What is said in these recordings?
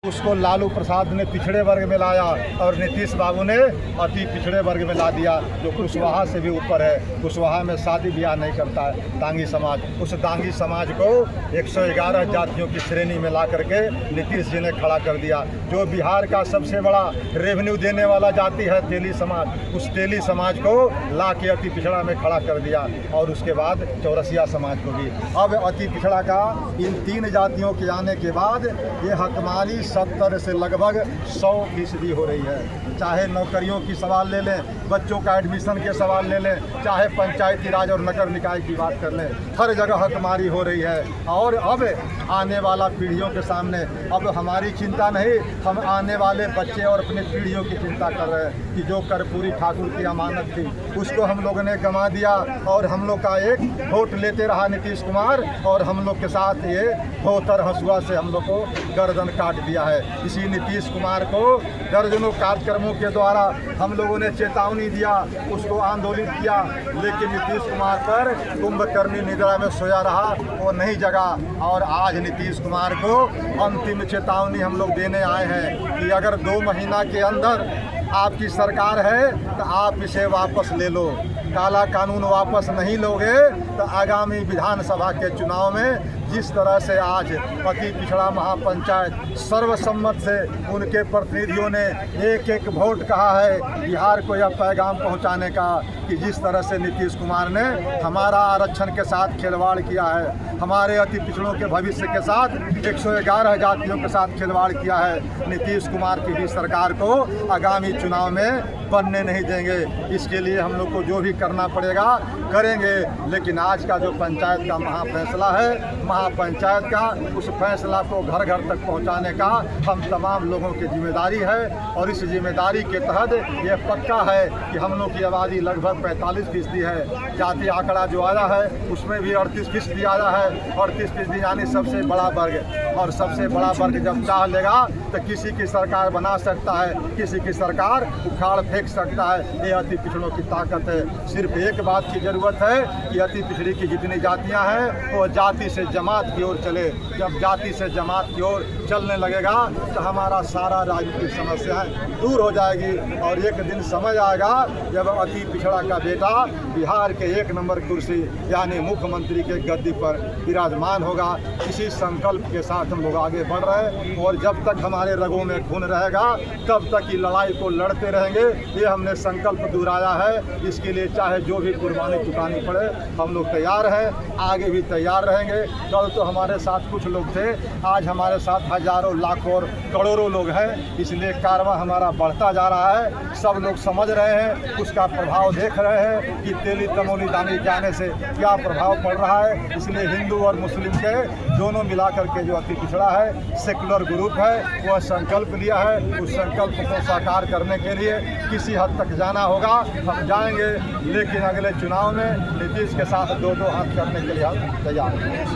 उसको लालू प्रसाद ने पिछड़े वर्ग में लाया और नीतीश बाबू ने अति पिछड़े वर्ग में ला दिया, जो कुशवाहा से भी ऊपर है। कुशवाहा में शादी ब्याह नहीं करता है दांगी समाज। उस दांगी समाज को 111 जातियों की श्रेणी में ला करके नीतीश जी ने खड़ा कर दिया। जो बिहार का सबसे बड़ा रेवेन्यू देने वाला जाति है तेली समाज, उस तेली समाज को ला के अति पिछड़ा में खड़ा कर दिया। और उसके बाद चौरसिया समाज को भी। अब अति पिछड़ा का इन 3 जातियों के आने के बाद ये हकमानी 70 से लगभग 100% हो रही है। चाहे नौकरियों की सवाल ले लें, बच्चों का एडमिशन के सवाल ले लें, चाहे पंचायती राज और नगर निकाय की बात कर लें, हर जगह हकमारी हो रही है। और अब आने वाला पीढ़ियों के सामने अब हमारी चिंता नहीं, हम आने वाले बच्चे और अपनी पीढ़ियों की चिंता कर रहे हैं कि जो कर्पूरी ठाकुर की अमानत थी उसको हम लोगों ने गंवा दिया। और हम लोग का एक वोट लेते रहा नीतीश कुमार, और हम लोग के साथ ये भोतर हंसुआ से हम लोग को गर्दन काट दिया है। इसी नीतीश कुमार को दर्जनों कार्यक्रमों के द्वारा हम लोगों ने चेतावनी दिया, उसको आंदोलित किया, लेकिन नीतीश कुमार पर कुंभकर्णी निद्रा में सोया रहा, वो नहीं जगा। और आज नीतीश कुमार को अंतिम चेतावनी हम लोग देने आए हैं कि अगर 2 महीना के अंदर आपकी सरकार है तो आप इसे वापस ले लो। काला कानून वापस नहीं लोगे तो आगामी विधानसभा के चुनाव में जिस तरह से आज अति पिछड़ा महापंचायत सर्वसम्मत से उनके प्रतिनिधियों ने एक वोट कहा है बिहार को यह पैगाम पहुंचाने का कि जिस तरह से नीतीश कुमार ने हमारा आरक्षण के साथ खिलवाड़ किया है, हमारे अति पिछड़ों के भविष्य के साथ 111 जातियों के साथ खिलवाड़ किया है, नीतीश कुमार की भी सरकार को आगामी चुनाव में बनने नहीं देंगे। इसके लिए हम लोग को जो भी करना पड़ेगा करेंगे। लेकिन आज का जो पंचायत का महाफैसला है, महापंचायत का, उस फैसला को घर घर तक पहुंचाने का हम तमाम लोगों की जिम्मेदारी है। और इस जिम्मेदारी के तहत ये पक्का है कि हम लोग की आबादी लगभग 45% है। जाति आंकड़ा जो आया है उसमें भी 38% आया है। 38% यानी सबसे बड़ा वर्ग। और सबसे बड़ा वर्ग जब चाह लेगा तो किसी की सरकार बना सकता है, किसी की सरकार उखाड़ फेंक सकता है। ये अति पिछड़ों की ताकत है। सिर्फ एक बात की ज़रूरत है कि अति पिछड़ी की जितनी जातियां हैं वो जाति से जमात की ओर चले। जब जाति से जमात की ओर चलने लगेगा तो हमारा सारा राजनीतिक समस्याएं दूर हो जाएगी। और एक दिन समझ आएगा जब अति पिछड़ा का बेटा बिहार के 1 नंबर कुर्सी यानी मुख्यमंत्री के गद्दी पर विराजमान होगा। इसी संकल्प के साथ हम लोग आगे बढ़ रहे हैं। और जब तक हमारे रगों में खून रहेगा तब तक की लड़ाई को लड़ते रहेंगे। ये हमने संकल्प दोहराया है। इसके लिए चाहे जो भी कुर्बानी चुकानी पड़े हम लोग तैयार हैं, आगे भी तैयार रहेंगे। कल तो हमारे साथ कुछ लोग थे, आज हमारे साथ हजारों लाखों और करोड़ों लोग हैं। इसलिए कारवां हमारा बढ़ता जा रहा है। सब लोग समझ रहे हैं, उसका प्रभाव देख रहे हैं कि तेली तमोली दांगी के आने से क्या प्रभाव पड़ रहा है। इसलिए हिंदू और मुस्लिम के दोनों मिलाकर के जो अति पिछड़ा है सेकुलर ग्रुप है, वह संकल्प लिया है। उस संकल्प को साकार करने के लिए किसी हद तक जाना होगा, हम जाएंगे। लेकिन अगले चुनाव में नीतीश के साथ 2-2 हाथ करने के लिए हम तैयार हैं।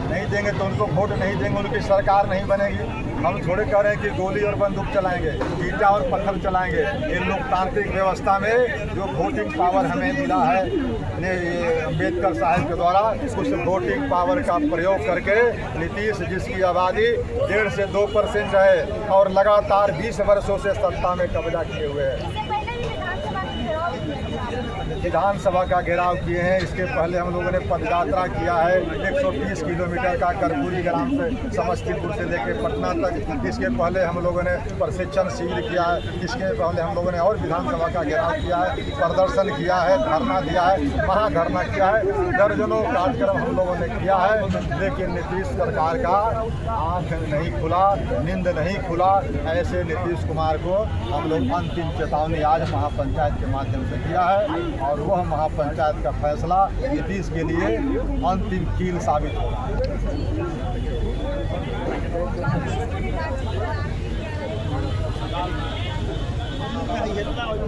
नहीं देंगे तो उनको वोट नहीं देंगे, उनकी सरकार नहीं बनेगी। हम थोड़े कह रहे हैं कि गोली और बंदूक चलाएंगे, ईटा और पत्थर चलाएंगे। ये लोकतांत्रिक व्यवस्था में जो वोटिंग पावर हमें मिला है ये अम्बेडकर साहब के द्वारा, उस वोटिंग पावर का प्रयोग करके नीतीश जिसकी आबादी 1.5 से 2% है और लगातार 20 वर्षों से सत्ता में कब्जा किए हुए हैं, विधानसभा का घेराव किए हैं। इसके पहले हम लोगों ने पदयात्रा किया है 120 किलोमीटर का कर्पूरी ग्राम से समस्तीपुर से लेकर पटना तक। इसके पहले हम लोगों ने प्रशिक्षण शिविर किया है। इसके पहले हम लोगों ने और विधानसभा का घेराव किया है, प्रदर्शन किया है, धरना दिया है, महाधरना किया है, दर्जनों कार्यक्रम हम लोगों ने किया है। लेकिन नीतीश सरकार का आँख नहीं खुला, नींद नहीं खुला। ऐसे नीतीश कुमार को हम लोग अंतिम चेतावनी आज महापंचायत के माध्यम से किया है। और वह महापंचायत का फैसला नीतीश के लिए अंतिम कील साबित होगा।